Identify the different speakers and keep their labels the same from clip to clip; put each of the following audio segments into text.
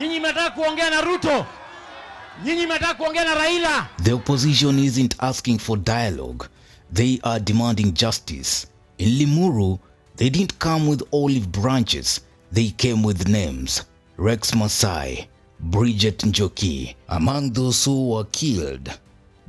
Speaker 1: Nyinyi mnataka kuongea na Ruto. Nyinyi mnataka kuongea na Raila.
Speaker 2: The opposition isn't asking for dialogue. They are demanding justice. In Limuru, they didn't come with olive branches. They came with names. Rex Masai, Bridget Njoki, among those who were killed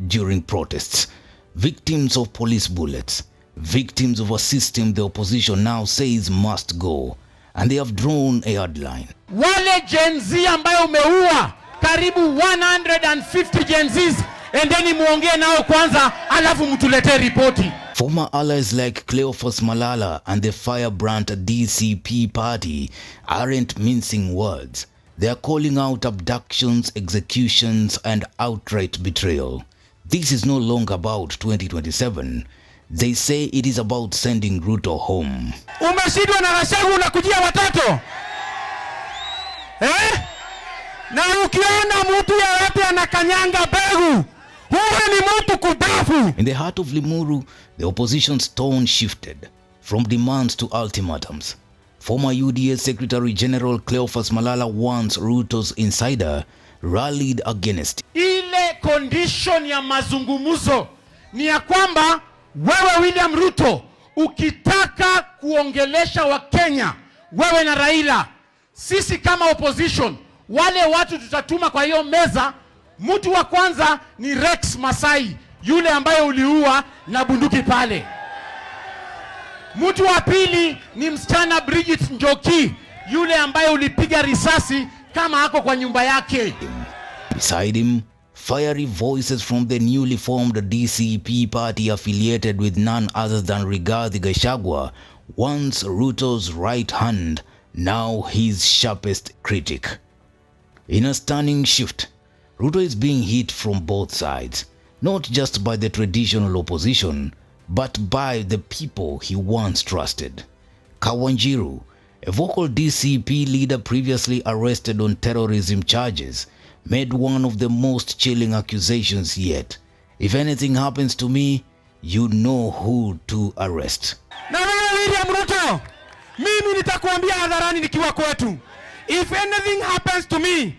Speaker 2: during protests. Victims of police bullets. Victims of a system the opposition now says must go. And they have drawn a headline.
Speaker 1: Wale Gen Z ambayo umeua karibu 150 Gen Zs, endeni muongee nao kwanza alafu mtulete ripoti.
Speaker 2: Former allies like Cleophas Malala and the firebrand DCP party aren't mincing words. They are calling out abductions, executions, and outright betrayal. This is no longer about 2027. They say it is about sending Ruto home.
Speaker 1: Umeshindwa na Rashagu unakujia watoto? Na ukiona mtu yeyote anakanyanga begu, huyo ni mtu kudafu.
Speaker 2: In the heart of Limuru, the opposition's tone shifted from demands to ultimatums. Former UDA Secretary General Cleophas Malala, once Ruto's insider, rallied against.
Speaker 1: Ile condition ya mazungumuzo ni ya kwamba wewe William Ruto ukitaka kuongelesha wa Kenya, wewe na Raila, sisi kama opposition, wale watu tutatuma kwa hiyo meza, mtu wa kwanza ni Rex Masai, yule ambaye uliua na bunduki pale. Mtu wa pili ni msichana Bridget Njoki, yule ambaye ulipiga risasi kama hako kwa nyumba yake.
Speaker 2: Beside him, fiery voices from the newly formed DCP party affiliated with none other than Rigathi Gachagua, once Ruto's right hand, now his sharpest critic. In a stunning shift, Ruto is being hit from both sides, not just by the traditional opposition, but by the people he once trusted. Kawanjiru, a vocal DCP leader previously arrested on terrorism charges, made one of the most chilling accusations yet. If anything happens to me, you know who to arrest.
Speaker 1: Na William Ruto, mimi nitakuambia hadharani nikiwa kwetu. If anything happens to me,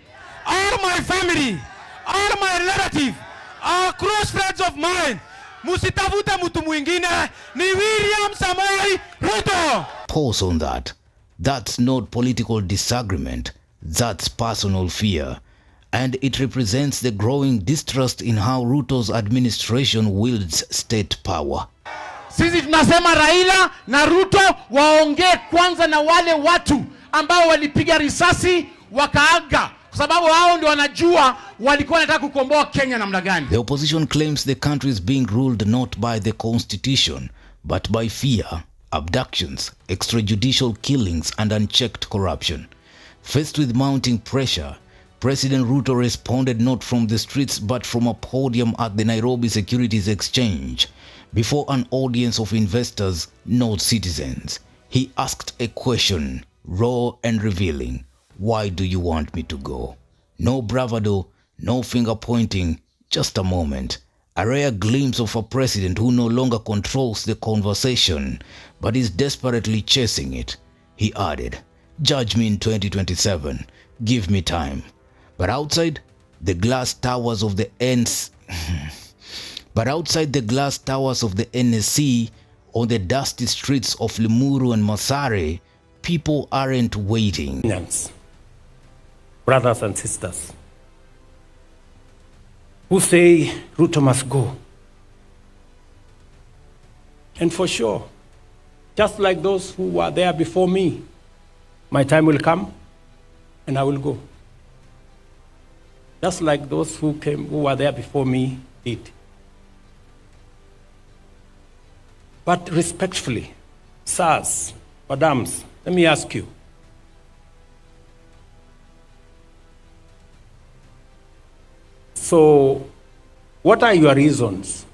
Speaker 1: or my family, or my relative, or close friends of mine, musitafute mtu mwingine, ni William Samoei Ruto.
Speaker 2: Pause on that. That's not political disagreement. That's personal fear. And it represents the growing distrust in how Ruto's administration wields state power.
Speaker 1: Sisi tunasema Raila na Ruto waongee kwanza na wale watu ambao walipiga risasi wakaaga, kwa sababu hao ndio wanajua walikuwa wanataka kukomboa Kenya namna gani.
Speaker 2: The opposition claims the country is being ruled not by the constitution, but by fear, abductions, extrajudicial killings, and unchecked corruption. Faced with mounting pressure, President Ruto responded not from the streets but from a podium at the Nairobi Securities Exchange before an audience of investors, not citizens. He asked a question, raw and revealing. Why do you want me to go? No bravado, no finger pointing, just a moment. A rare glimpse of a president who no longer controls the conversation but is desperately chasing it. He added, "Judge me in 2027. Give me time." But outside the glass towers of the NSC, on the dusty streets of Limuru and Masare, people aren't waiting.
Speaker 3: Kenyans, brothers and sisters, who say Ruto must go. And for sure, just like those who were there before me, my time will come and I will go. Just like those who were there before me did. But respectfully, sirs, madams, let me ask you. So, what are your reasons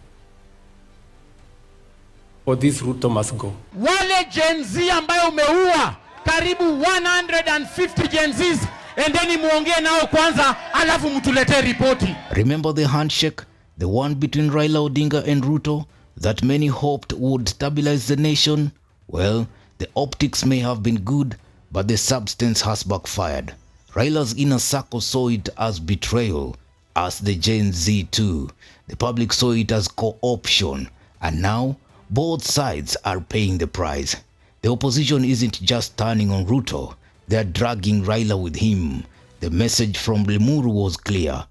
Speaker 3: for this Ruto must go?
Speaker 1: Wale Gen Z ambayo umeua karibu 150 Gen Zs, endeni muongee nao kwanza alafu mtulete ripoti.
Speaker 2: Remember the handshake, the one between Raila Odinga and Ruto that many hoped would stabilize the nation? Well, the optics may have been good, but the substance has backfired. Raila's inner circle saw it as betrayal, as the Gen Z too. The public saw it as co-option, and now both sides are paying the price. The opposition isn't just turning on Ruto, they are dragging Raila with him. The message from Limuru was clear.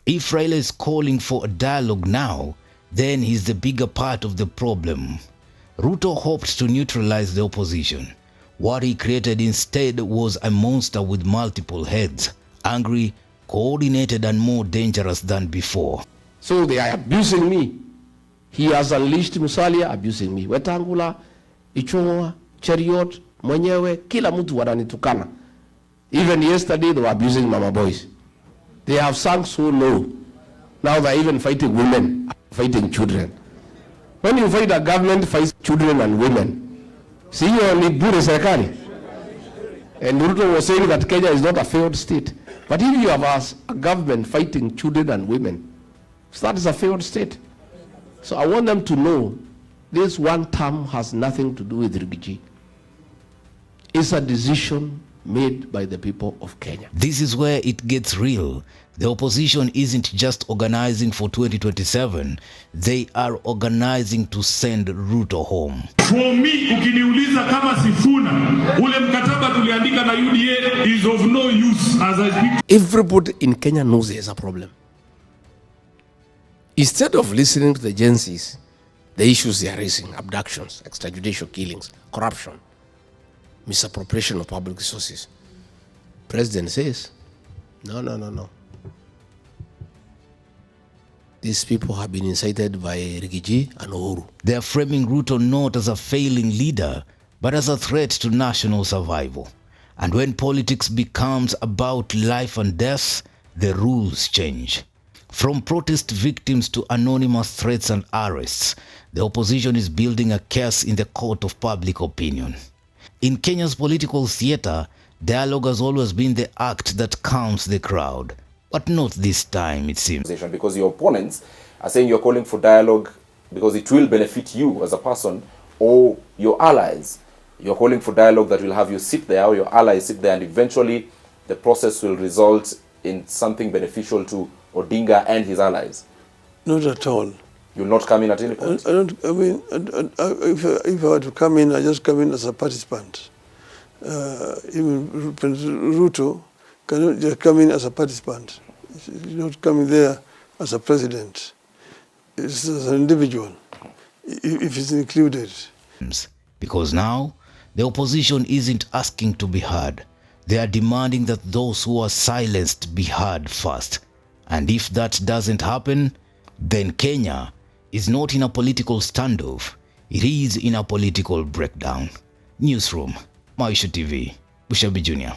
Speaker 2: If Raila is calling for a dialogue now, then he's the bigger part of the problem. Ruto hoped to neutralize the opposition. What he created instead was a monster with multiple heads, angry, coordinated and more dangerous than before.
Speaker 4: So they are abusing me. He has unleashed Musalia abusing me. Wetangula, Ichung'wa, Cheriot, mwenyewe, kila mtu wananitukana. Even yesterday they were abusing Mama Boys. They have sunk so low. Now they're even fighting women, fighting children. When you fight a government, fights children and women. See, you only bure serikali. And Ruto was saying that Kenya is not a failed state. But if you have a government fighting children and women, so that is a failed state. So I want them to know this one term has nothing to do with Rigiji. It's a decision made by the people of Kenya.
Speaker 2: This is where it gets real. The opposition isn't just organizing for 2027, they are organizing to send Ruto home.
Speaker 5: For me, ukiniuliza kama Sifuna, ule mkataba tuliandika na UDA is of no use as I speak.
Speaker 4: Everybody in Kenya knows there's a problem. Instead of listening to the agencies, the issues they are raising, abductions, extrajudicial killings, corruption, misappropriation of public resources, President says, no. These people have been incited by Rigiji and Uhuru.
Speaker 2: They are framing Ruto not as a failing leader, but as a threat to national survival. And when politics becomes about life and death, the rules change. From protest victims to anonymous threats and arrests, the opposition is building a case in the court of public opinion. In Kenya's political theater, dialogue has always been the act that calms the crowd. But not this time, it seems.
Speaker 6: Because your opponents are saying you're calling for dialogue because it will benefit you as a person or your allies. You're calling for dialogue that will have you sit there or your allies sit there, and eventually the process will result in something beneficial to Odinga and his allies.
Speaker 7: Not at all.
Speaker 6: You'll not come in at any point?
Speaker 7: If I were to come in, I just come in as a participant. Even Ruto cannot just come in as a participant. He's not coming there as a president. It's as an individual, if it's included.
Speaker 2: Because now, the opposition isn't asking to be heard. They are demanding that those who are silenced be heard first. And if that doesn't happen, then Kenya is not in a political standoff. It is in a political breakdown. Newsroom, Maisha TV, Bushabi Jr.